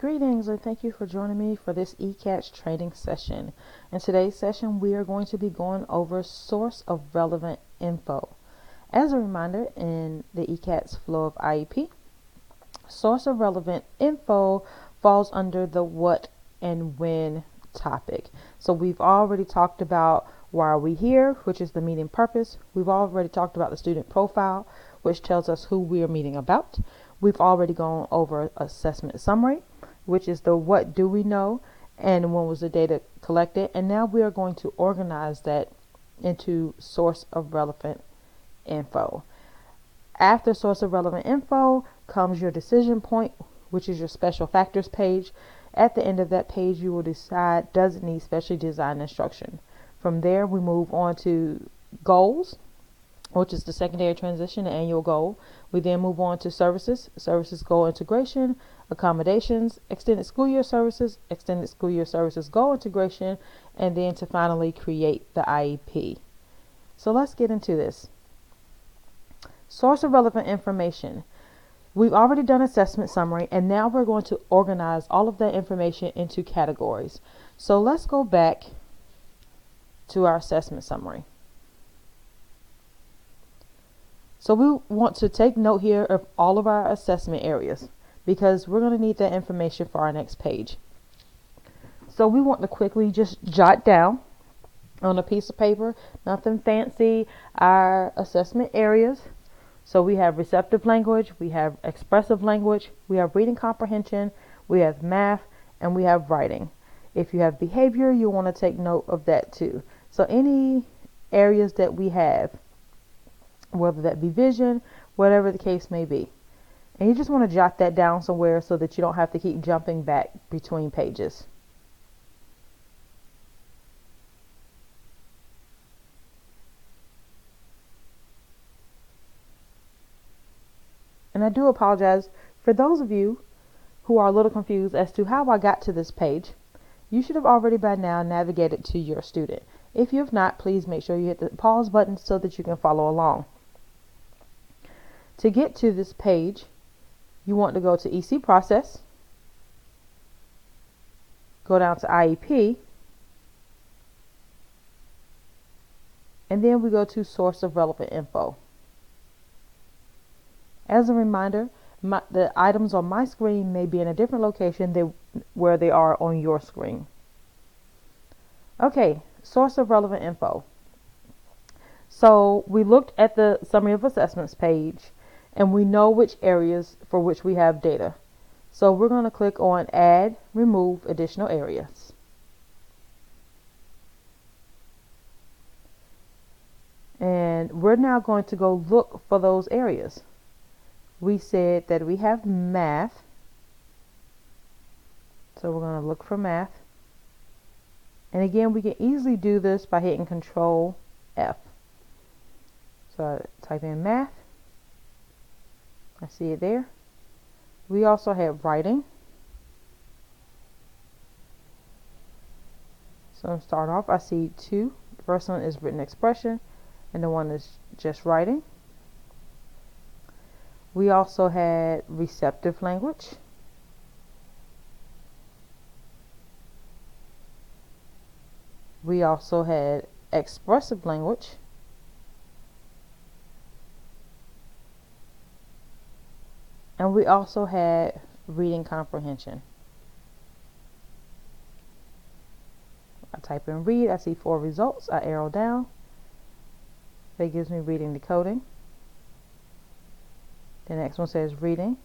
Greetings and thank you for joining me for this ECATS training session. In today's session, we are going to be going over source of relevant info. As a reminder, in the ECATS flow of IEP, source of relevant info falls under the what and when topic. So we've already talked about why are we here, which is the meeting purpose. We've already talked about the student profile, which tells us who we are meeting about. We've already gone over assessment summary, which is the what do we know and when was the data collected. And now we are going to organize that into source of relevant info. After source of relevant info comes your decision point, which is your special factors page. At the end of that page, you will decide, does it need specially designed instruction? From there, we move on to goals, which is the secondary transition, the annual goal. We then move on to services goal integration, accommodations, extended school year services goal integration, and then to finally create the IEP. So let's get into this. Source of relevant information. We've already done assessment summary, and now we're going to organize all of that information into categories. So let's go back to our assessment summary. So we want to take note here of all of our assessment areas because we're going to need that information for our next page. So we want to quickly just jot down on a piece of paper, nothing fancy, our assessment areas. So we have receptive language, we have expressive language, we have reading comprehension, we have math, and we have writing. If you have behavior, you want to take note of that too. So any areas that we have, whether that be vision, whatever the case may be. And you just want to jot that down somewhere so that you don't have to keep jumping back between pages. And I do apologize for those of you who are a little confused as to how I got to this page. You should have already by now navigated to your student. If you have not, please make sure you hit the pause button so that you can follow along. To get to this page, you want to go to EC process, go down to IEP, and then we go to source of relevant info. As a reminder, the items on my screen may be in a different location than where they are on your screen. Okay, source of relevant info. So we looked at the summary of assessments page and we know which areas for which we have data. So we're going to click on add, remove additional areas. And we're now going to go look for those areas. We said that we have math. So we're going to look for math. And again, we can easily do this by hitting Control F. So I type in math. I see it there. We also have writing. So I'm start off, I see two. The first one is written expression and the one is just writing. We also had receptive language. We also had expressive language. And we also had reading comprehension. I type in read, I see 4 results. I arrow down. That gives me reading decoding. The next one says reading.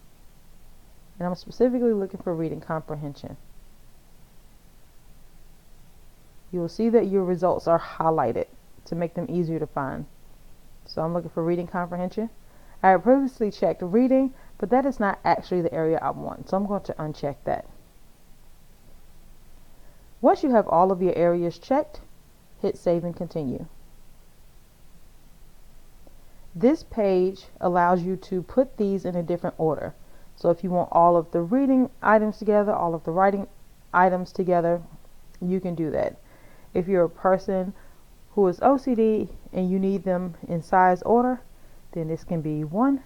And I'm specifically looking for reading comprehension. You will see that your results are highlighted to make them easier to find. So I'm looking for reading comprehension. I had previously checked reading, but that is not actually the area I want. So I'm going to uncheck that. Once you have all of your areas checked, hit save and continue. This page allows you to put these in a different order. So if you want all of the reading items together, all of the writing items together, you can do that. If you're a person who is OCD and you need them in size order, then this can be 1,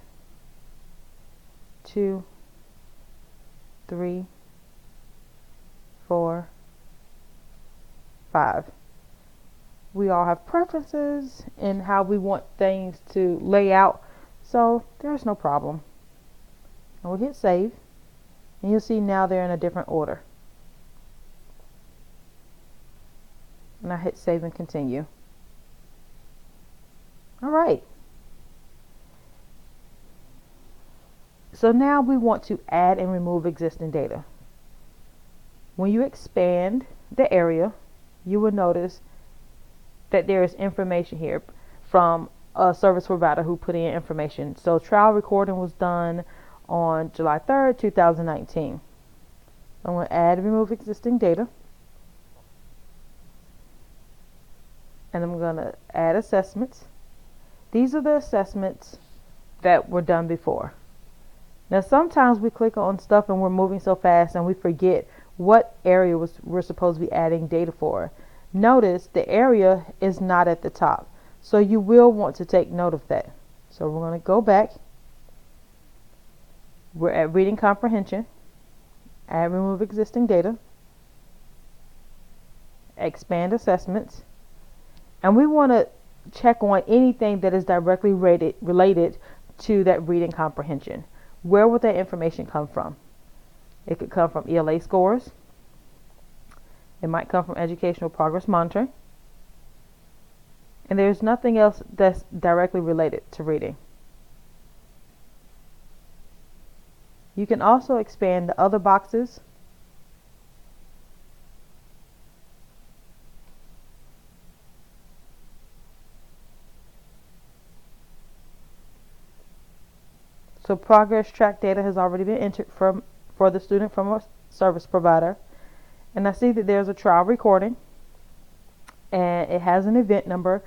2, 3, 4, 5. We all have preferences in how we want things to lay out, so there's no problem. And we'll hit save, and you'll see now they're in a different order. And I hit save and continue. Alright. So now we want to add and remove existing data. When you expand the area, you will notice that there is information here from a service provider who put in information. So trial recording was done on July 3rd, 2019. I'm going to add and remove existing data. And I'm going to add assessments. These are the assessments that were done before. Now sometimes we click on stuff and we're moving so fast and we forget what area we're supposed to be adding data for. Notice the area is not at the top, so you will want to take note of that. So we're going to go back. We're at reading comprehension, add remove existing data, expand assessments, and we want to check on anything that is directly related to that reading comprehension. Where would that information come from? It could come from ELA scores. It might come from educational progress monitoring. And there's nothing else that's directly related to reading. You can also expand the other boxes. So progress track data has already been entered for the student from a service provider. And I see that there's a trial recording and it has an event number.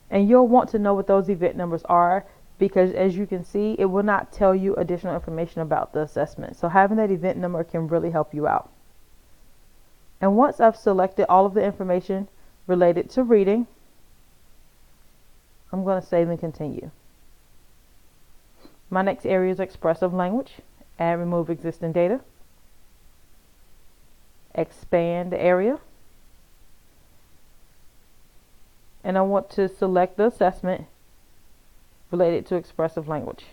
And you'll want to know what those event numbers are, because as you can see, it will not tell you additional information about the assessment. So having that event number can really help you out. And once I've selected all of the information related to reading, I'm going to save and continue. My next area is expressive language. Add, remove existing data. Expand the area. And I want to select the assessment related to expressive language.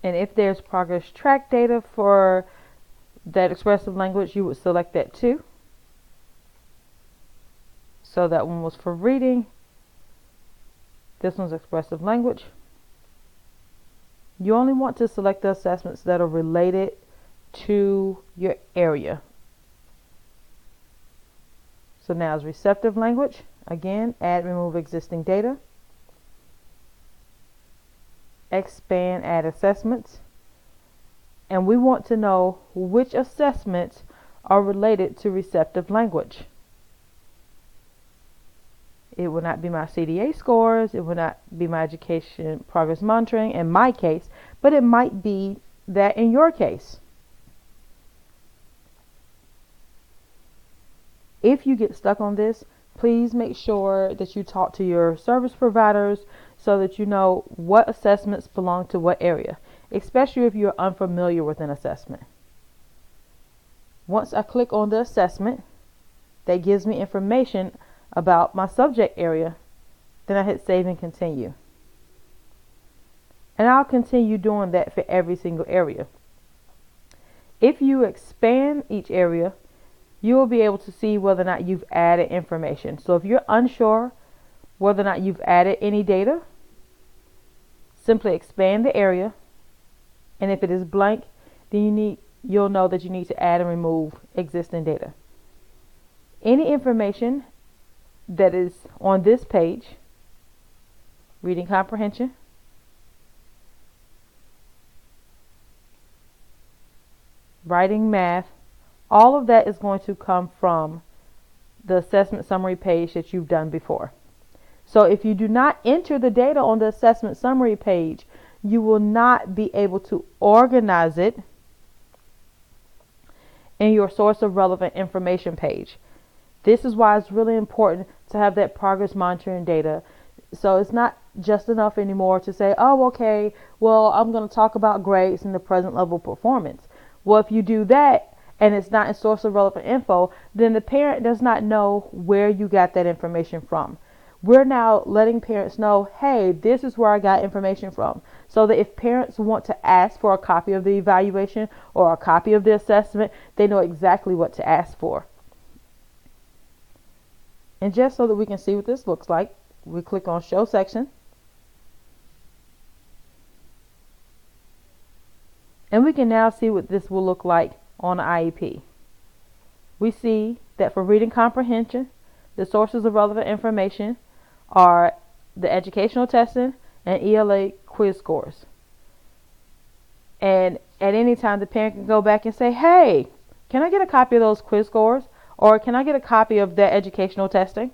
And if there's progress track data for that expressive language, you would select that too. So that one was for reading. This one's expressive language. You only want to select the assessments that are related to your area. So now is receptive language. Again, add, remove existing data. Expand, add assessments. And we want to know which assessments are related to receptive language. It will not be my CDA scores. It will not be my education progress monitoring in my case, but it might be that in your case. If you get stuck on this, please make sure that you talk to your service providers so that you know what assessments belong to what area, especially if you're unfamiliar with an assessment. Once I click on the assessment, that gives me information about my subject area. Then I hit save and continue. And I'll continue doing that for every single area. If you expand each area, you will be able to see whether or not you've added information. So if you're unsure whether or not you've added any data, simply expand the area. And if it is blank, then you'll know that you need to add and remove existing data. Any information that is on this page, reading comprehension, writing, math, all of that is going to come from the assessment summary page that you've done before. So if you do not enter the data on the assessment summary page, you will not be able to organize it in your source of relevant information page. This is why it's really important to have that progress monitoring data So it's not just enough anymore to say, oh, okay, well, I'm going to talk about grades and the present level performance. Well, if you do that and it's not in source of relevant info, then the parent does not know where you got that information from. We're now letting parents know, hey, this is where I got information from. So that if parents want to ask for a copy of the evaluation or a copy of the assessment, they know exactly what to ask for. And just so that we can see what this looks like, we click on Show Section. And we can now see what this will look like on the IEP. We see that for reading comprehension, the sources of relevant information are the educational testing and ELA quiz scores. And at any time, the parent can go back and say, hey, can I get a copy of those quiz scores? Or can I get a copy of that educational testing?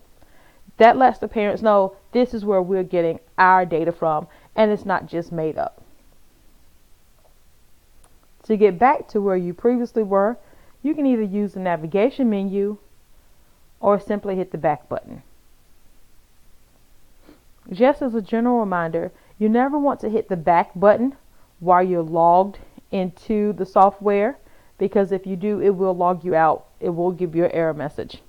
That lets the parents know this is where we're getting our data from, and it's not just made up. To get back to where you previously were, you can either use the navigation menu or simply hit the back button. Just as a general reminder, you never want to hit the back button while you're logged into the software, because if you do, it will log you out. It will give you an error message.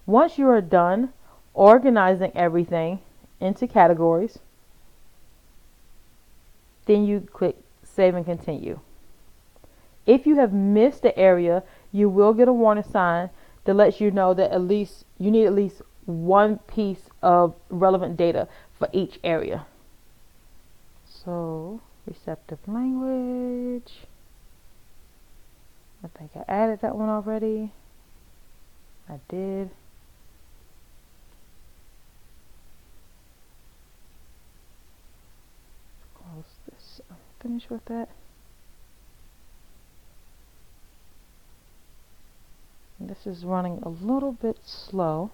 Once you are done organizing everything into categories, then you click Save and Continue. If you have missed the area, you will get a warning sign that lets you know that you need at least one piece of relevant data for each area. So, receptive language. I think I added that one already. I did. Close this. I'm finished with that. This is running a little bit slow.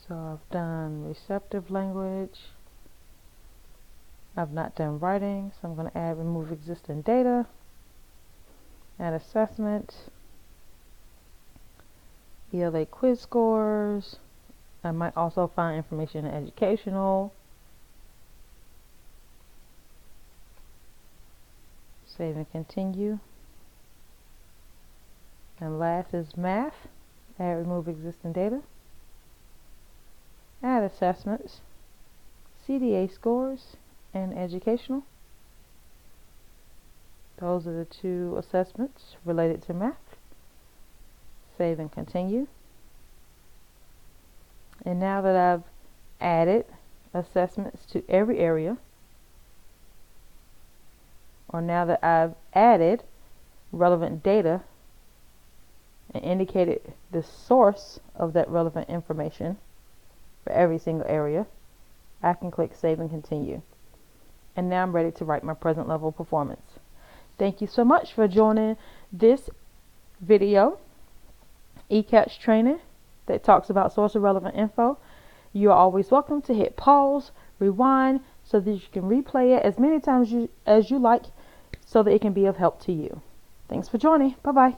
So I've done receptive language. I've not done writing, so I'm going to add remove existing data, add assessment, ELA quiz scores. I might also find information in educational. Save and continue. And last is math. Add remove existing data. Add assessments, CDA scores, and educational. Those are the two assessments related to math. Save and continue. And now that I've added assessments to every area, or now that I've added relevant data and indicated the source of that relevant information for every single area, I can click Save and Continue. And now I'm ready to write my present level performance. Thank you so much for joining this video, ECATS training that talks about source of relevant info. You are always welcome to hit pause, rewind, so that you can replay it as many times as you like, so that it can be of help to you. Thanks for joining. Bye-bye.